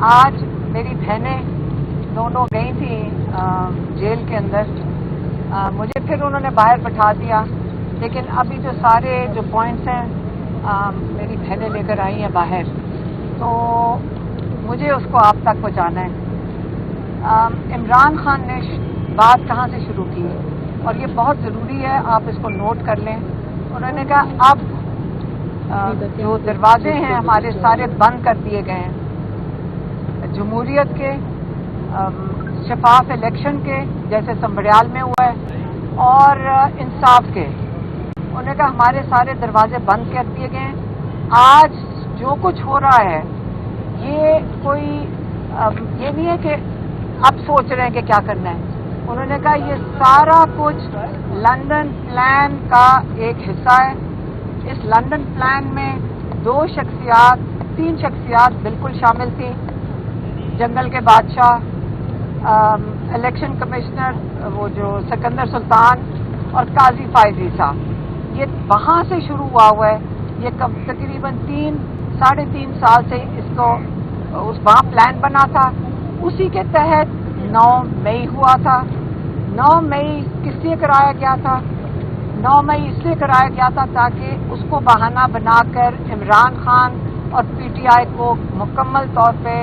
آج میری بہنیں دونوں گئی تھیں جیل کے اندر. مجھے پھر انہوں نے باہر بٹھا دیا، لیکن ابھی جو سارے جو پوائنٹس ہیں میری بہنیں لے کر آئی ہیں باہر، تو مجھے اس کو آپ تک پہنچانا ہے. عمران خان نے بات کہاں سے شروع کی، اور یہ بہت ضروری ہے، آپ اس کو نوٹ کر لیں. انہوں نے کہا اب جو دروازے ہیں ہمارے سارے بند کر دیے گئے ہیں، جمہوریت کے، شفاف الیکشن کے جیسے سنبریال میں ہوا ہے، اور انصاف کے. انہوں نے کہا ہمارے سارے دروازے بند کر دیے گئے ہیں. آج جو کچھ ہو رہا ہے یہ کوئی یہ نہیں ہے کہ اب سوچ رہے ہیں کہ کیا کرنا ہے. انہوں نے کہا یہ سارا کچھ لندن پلان کا ایک حصہ ہے. اس لندن پلان میں تین شخصیات بالکل شامل تھیں: جنگل کے بادشاہ، الیکشن کمشنر وہ جو سکندر سلطان، اور قاضی فائز عیسیٰ. یہ وہاں سے شروع ہوا ہے. یہ تقریباً 3.5 سال سے وہاں پلان بنا تھا. اسی کے تحت 9 مئی ہوا تھا. 9 مئی کس لیے کرایا گیا تھا؟ 9 مئی اس لیے کرایا گیا تھا تاکہ اس کو بہانہ بنا کر عمران خان اور پی ٹی آئی کو مکمل طور پہ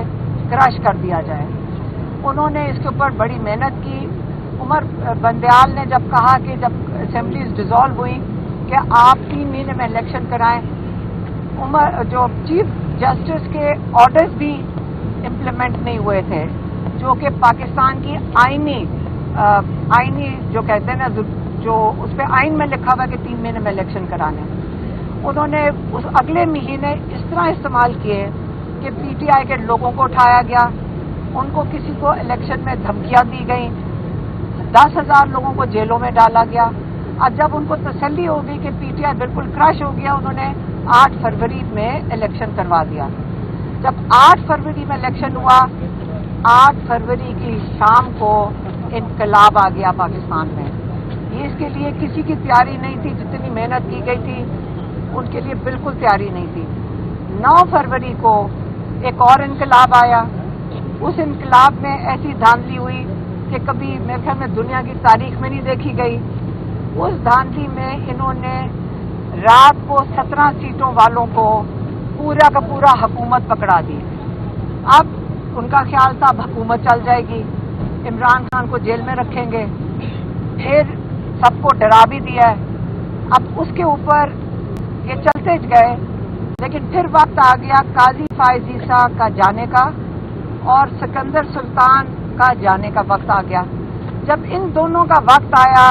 کرش کر دیا جائے. انہوں نے اس کے اوپر بڑی محنت کی. عمر بندیال نے جب کہا کہ جب اسمبلیز ڈیزالو ہوئی کہ آپ 3 مہینے میں الیکشن کرائیں، جو چیف جسٹس کے آرڈرز بھی امپلیمنٹ نہیں ہوئے تھے، جو کہ پاکستان کی آئینی جو کہتے ہیں نا، جو اس پہ آئین میں لکھا ہوا کہ 3 مہینے میں الیکشن کرانے. انہوں نے اس اگلے مہینے اس طرح استعمال کیے کہ پی ٹی آئی کے لوگوں کو اٹھایا گیا، ان کو کسی کو الیکشن میں دھمکیاں دی گئیں، 10,000 لوگوں کو جیلوں میں ڈالا گیا. اور جب ان کو تسلی ہو گئی کہ پی ٹی آئی بالکل کرش ہو گیا، انہوں نے 8 فروری میں الیکشن کروا دیا. جب 8 فروری میں الیکشن ہوا، 8 فروری کی شام کو انقلاب آ گیا پاکستان میں. یہ اس کے لیے کسی کی تیاری نہیں تھی. جتنی محنت کی گئی تھی ان کے لیے بالکل تیاری نہیں تھی. 9 فروری کو ایک اور انقلاب آیا. اس انقلاب میں ایسی دھاندلی ہوئی کہ کبھی میرے خیال میں دنیا کی تاریخ میں نہیں دیکھی گئی. اس دھاندلی میں انہوں نے رات کو 17 سیٹوں والوں کو پورا کا پورا حکومت پکڑا دی. اب ان کا خیال تھا اب حکومت چل جائے گی، عمران خان کو جیل میں رکھیں گے. پھر سب کو ڈرا بھی دیا ہے. اب اس کے اوپر یہ چلتے گئے، لیکن پھر وقت آ گیا قاضی فائز عیسیٰ کا جانے کا اور سکندر سلطان کا جانے کا وقت آ گیا. جب ان دونوں کا وقت آیا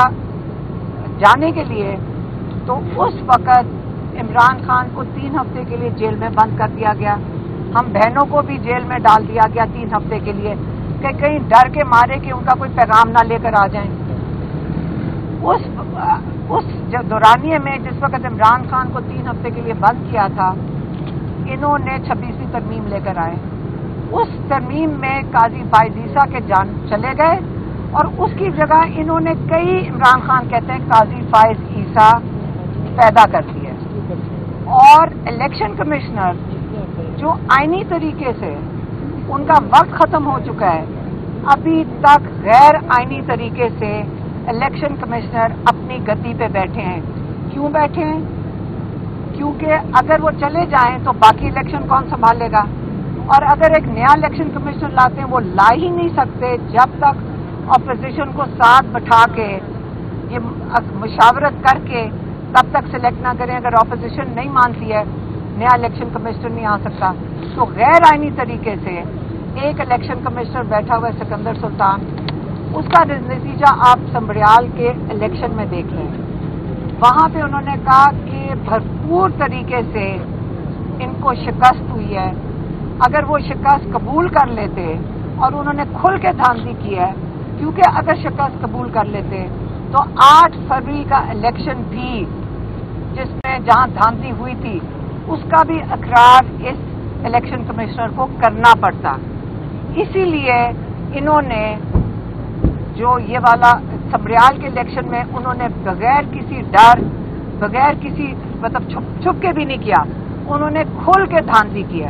جانے کے لیے، تو اس وقت عمران خان کو 3 ہفتے کے لیے جیل میں بند کر دیا گیا. ہم بہنوں کو بھی جیل میں ڈال دیا گیا 3 ہفتے کے لیے کہ کہیں ڈر کے مارے کہ ان کا کوئی پیغام نہ لے کر آ جائیں. اس دورانیے میں جس وقت عمران خان کو 3 ہفتے کے لیے بند کیا تھا، انہوں نے 26ویں ترمیم لے کر آئے. اس ترمیم میں قاضی فائز عیسیٰ کے جان چلے گئے، اور اس کی جگہ انہوں نے کئی عمران خان کہتے ہیں قاضی فائز عیسیٰ پیدا کر دیے. اور الیکشن کمشنر جو آئینی طریقے سے ان کا وقت ختم ہو چکا ہے، ابھی تک غیر آئینی طریقے سے الیکشن کمشنر اپنی گدی پہ بیٹھے ہیں. کیوں بیٹھے ہیں؟ کیونکہ اگر وہ چلے جائیں تو باقی الیکشن کون سنبھالے گا؟ اور اگر ایک نیا الیکشن کمیشن لاتے ہیں، وہ لا ہی نہیں سکتے جب تک اپوزیشن کو ساتھ بٹھا کے یہ مشاورت کر کے تب تک سلیکٹ نہ کریں. اگر اپوزیشن نہیں مانتی ہے، نیا الیکشن کمشنر نہیں آ سکتا. تو غیر آئینی طریقے سے ایک الیکشن کمشنر بیٹھا ہوا ہے سکندر سلطان. اس کا نتیجہ آپ سنبریال کے الیکشن میں دیکھ لیں. وہاں پہ انہوں نے کہا کہ بھرپور طریقے سے ان کو شکست ہوئی ہے. اگر وہ شکست قبول کر لیتے، اور انہوں نے کھل کے دھاندلی کی ہے، کیونکہ اگر شکست قبول کر لیتے تو 8 فروری کا الیکشن بھی جس میں جہاں دھاندلی ہوئی تھی اس کا بھی اقرار اس الیکشن کمشنر کو کرنا پڑتا. اسی لیے انہوں نے جو یہ والا سنبریال کے الیکشن میں انہوں نے بغیر کسی ڈر، بغیر کسی چھپ کے بھی نہیں کیا، انہوں نے کھل کے دھاندلی کیا.